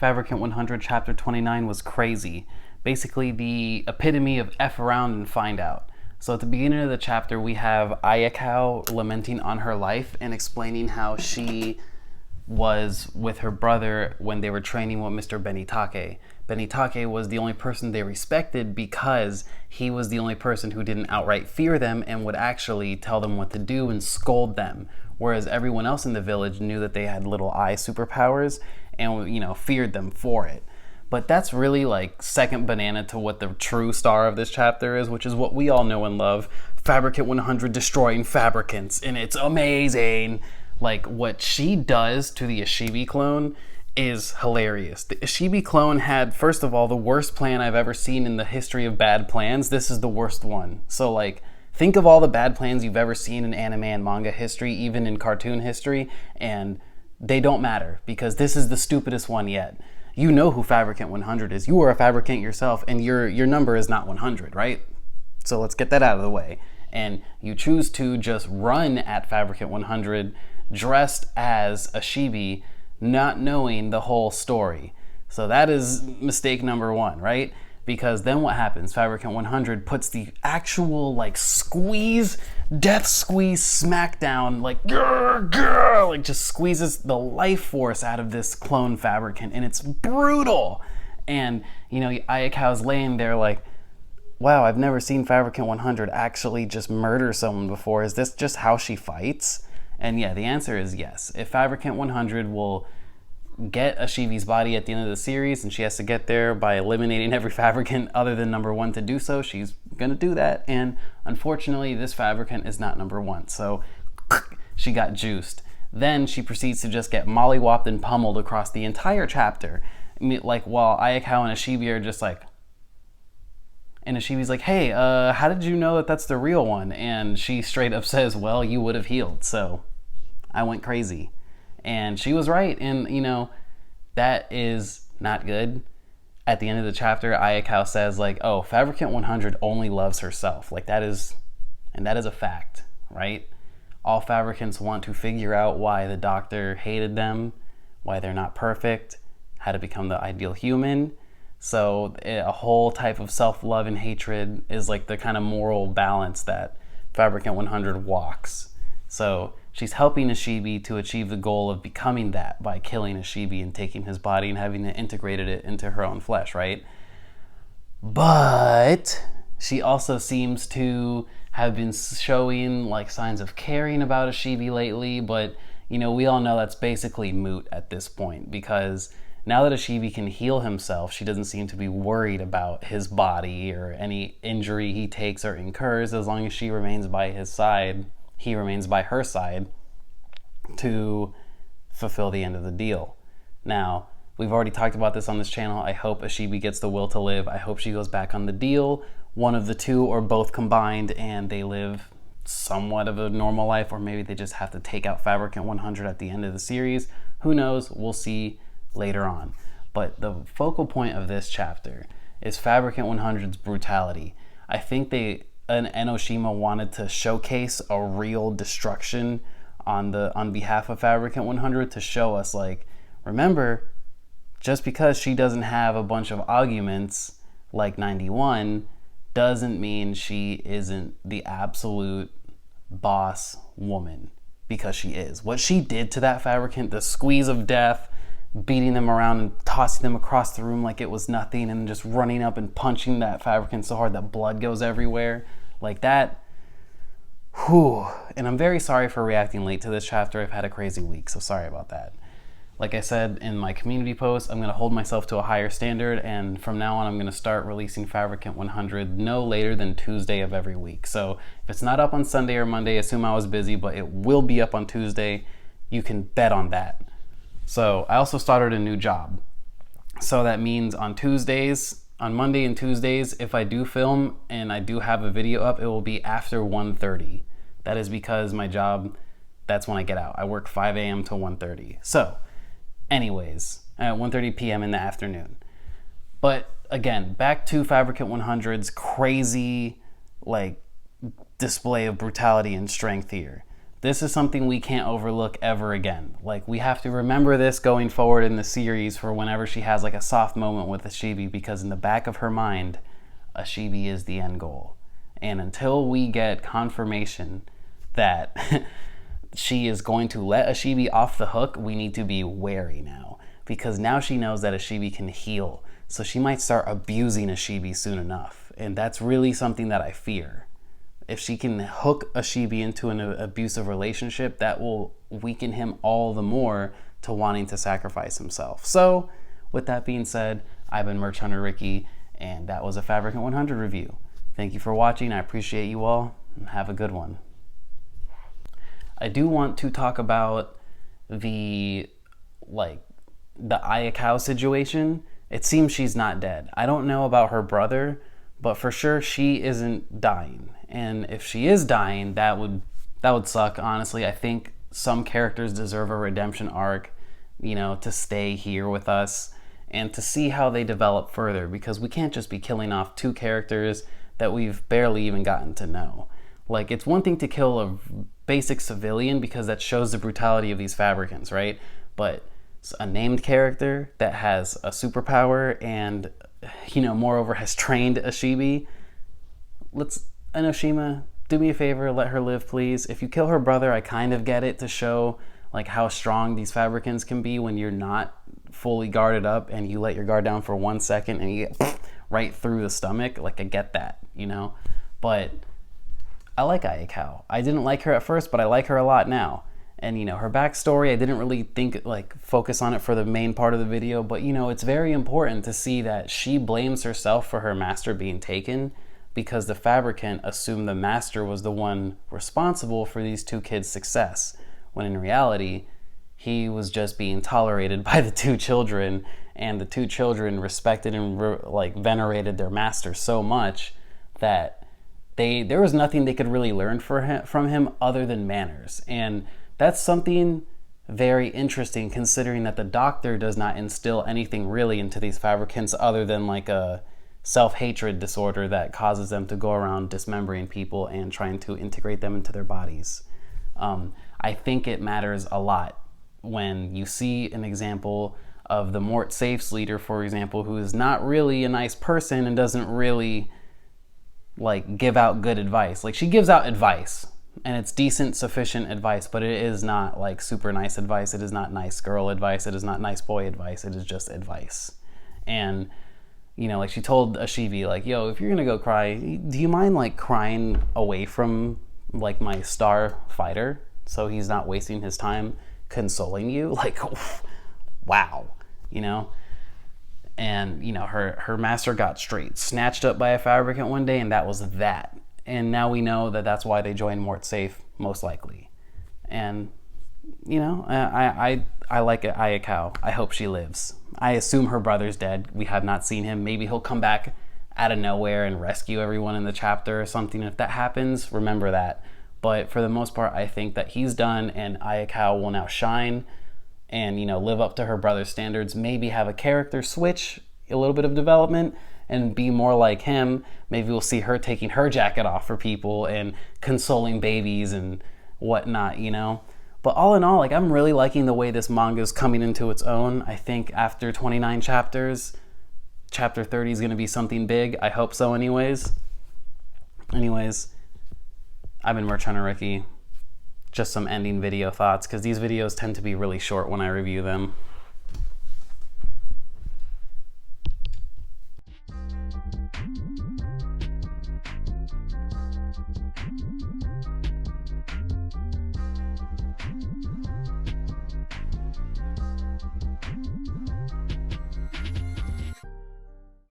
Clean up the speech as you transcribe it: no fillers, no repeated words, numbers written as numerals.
Fabricant 100 Chapter 29 was crazy. Basically, the epitome of F around and find out. So at the beginning of the chapter, we have Ayakao lamenting on her life and explaining how she was with her brother when they were training with Mr. Benitake. Benitake was the only person they respected because he was the only person who didn't outright fear them and would actually tell them what to do and scold them. Whereas everyone else in the village knew that they had little eye superpowers and, feared them for it. But that's really like second banana to what the true star of this chapter is, which is what we all know and love. Fabricant 100 destroying Fabricants, and it's amazing. Like, what she does to the Ishibi clone is hilarious. The Ishibi clone had, first of all, the worst plan I've ever seen in the history of bad plans. This is the worst one. So, like, think of all the bad plans you've ever seen in anime and manga history, even in cartoon history, and they don't matter, because this is the stupidest one yet. You know who Fabricant 100 is. You are a Fabricant yourself, and your number is not 100, right? So let's get that out of the way. And you choose to just run at Fabricant 100 dressed as a Shibi, not knowing the whole story. So that is mistake number one, right? Because then what happens? Fabricant 100 puts the actual death squeeze smackdown, just squeezes the life force out of this clone Fabricant, and it's brutal. And, Ayakao's laying there like, wow, I've never seen Fabricant 100 actually just murder someone before. Is this just how she fights? And yeah, the answer is yes. If Fabricant 100 will get Ashivi's body at the end of the series, and she has to get there by eliminating every Fabricant other than number one to do so, she's gonna do that. And unfortunately, this Fabricant is not number one, so she got juiced. Then she proceeds to just get mollywopped and pummeled across the entire chapter. While Ayakao and Ashibi are just like, and Ashibi's like, hey, how did you know that that's the real one? And she straight up says, well, you would have healed, so I went crazy. And she was right, and, that is not good. At the end of the chapter, Ayakao says, oh, Fabricant 100 only loves herself. That is a fact, right? All Fabricants want to figure out why the doctor hated them, why they're not perfect, how to become the ideal human. So a whole type of self-love and hatred is like the kind of moral balance that Fabricant 100 walks. So she's helping Ishibi to achieve the goal of becoming that by killing Ishibi and taking his body and having integrated it into her own flesh, right? But she also seems to have been showing signs of caring about Ishibi lately, but we all know that's basically moot at this point, because now that Ishibi can heal himself, she doesn't seem to be worried about his body or any injury he takes or incurs, as long as she remains by his side. He remains by her side to fulfill the end of the deal. Now, we've already talked about this on this channel. I hope Ishibi gets the will to live. I hope she goes back on the deal, one of the two or both combined, and they live somewhat of a normal life, or maybe they just have to take out Fabricant 100 at the end of the series. Who knows? We'll see later on. But the focal point of this chapter is Fabricant 100's brutality. I think Enoshima wanted to showcase a real destruction on behalf of Fabricant 100 to show us, remember, just because she doesn't have a bunch of arguments like 91 doesn't mean she isn't the absolute boss woman, because she is. What she did to that Fabricant, the squeeze of death, beating them around and tossing them across the room like it was nothing, and just running up and punching that Fabricant so hard that blood goes everywhere, like that. Whew. And I'm very sorry for reacting late to this chapter. I've had a crazy week, so sorry about that. Like I said in my community post, I'm going to hold myself to a higher standard, and from now on I'm going to start releasing Fabricant 100 no later than Tuesday of every week. So if it's not up on Sunday or Monday, assume I was busy, but it will be up on Tuesday. You can bet on that. So I also started a new job. So that means on Monday and Tuesdays, if I do film and I do have a video up, it will be after 1:30. That is because my job, that's when I get out. I work 5 a.m. to 1:30. So anyways, at 1:30 p.m. in the afternoon. But again, back to Fabricant 100's crazy display of brutality and strength here. this is something we can't overlook ever again. Like, we have to remember this going forward in the series for whenever she has like a soft moment with Ashibi, because in the back of her mind, Ashibi is the end goal. And until we get confirmation that she is going to let Ashibi off the hook, we need to be wary now, because now she knows that Ashibi can heal. So she might start abusing Ashibi soon enough. And that's really something that I fear. If she can hook Ashibi into an abusive relationship, that will weaken him all the more to wanting to sacrifice himself. So, with that being said, I've been Merch Hunter Ricky, and that was a Fabricant 100 review. Thank you for watching. I appreciate you all, and have a good one. I do want to talk about the Ayakawa situation. It seems she's not dead. I don't know about her brother, but for sure she isn't dying. And if she is dying, that would suck, honestly. I think some characters deserve a redemption arc, you know, to stay here with us and to see how they develop further, because we can't just be killing off two characters that we've barely even gotten to know. Like, it's one thing to kill a basic civilian because that shows the brutality of these Fabricants, right? But a named character that has a superpower and, you know, moreover has trained Ashibi, Enoshima, do me a favor, let her live, please. If you kill her brother, I kind of get it, to show like how strong these Fabricants can be when you're not fully guarded up and you let your guard down for 1 second and you get right through the stomach. Like, I get that, you know? But I like Ayakawa. I didn't like her at first, but I like her a lot now. And, you know, her backstory, I didn't really focus on it for the main part of the video, but, you know, it's very important to see that she blames herself for her master being taken, because the Fabricant assumed the master was the one responsible for these two kids' success, when in reality, he was just being tolerated by the two children, and the two children respected and venerated their master so much that there was nothing they could really learn from him other than manners. And that's something very interesting, considering that the doctor does not instill anything really into these Fabricants other than like a self-hatred disorder that causes them to go around dismembering people and trying to integrate them into their bodies. I think it matters a lot when you see an example of the Mort Safe's leader, for example, who is not really a nice person and doesn't really give out good advice. Like, she gives out advice, and it's decent, sufficient advice, but it is not super nice advice. It is not nice girl advice. It is not nice boy advice. It is just advice. And, you know, she told Ashibi, yo, if you're gonna go cry, do you mind crying away from my star fighter so he's not wasting his time consoling you? Wow, you know? And, you know, her master got straight snatched up by a Fabricant one day, and that was that. And now we know that that's why they joined Mort Safe, most likely. And, you know, I like Ayakawa. I hope she lives. I assume her brother's dead. We have not seen him. Maybe he'll come back out of nowhere and rescue everyone in the chapter or something. If that happens, remember that. But for the most part, I think that he's done, and Ayakawa will now shine and, you know, live up to her brother's standards. Maybe have a character switch, a little bit of development, and be more like him. Maybe we'll see her taking her jacket off for people and consoling babies and whatnot, you know? But all in all, I'm really liking the way this manga is coming into its own. I think after 29 chapters, chapter 30 is going to be something big. I hope so anyways. I've been Merch Hunter Ricky. Just some ending video thoughts, because these videos tend to be really short when I review them.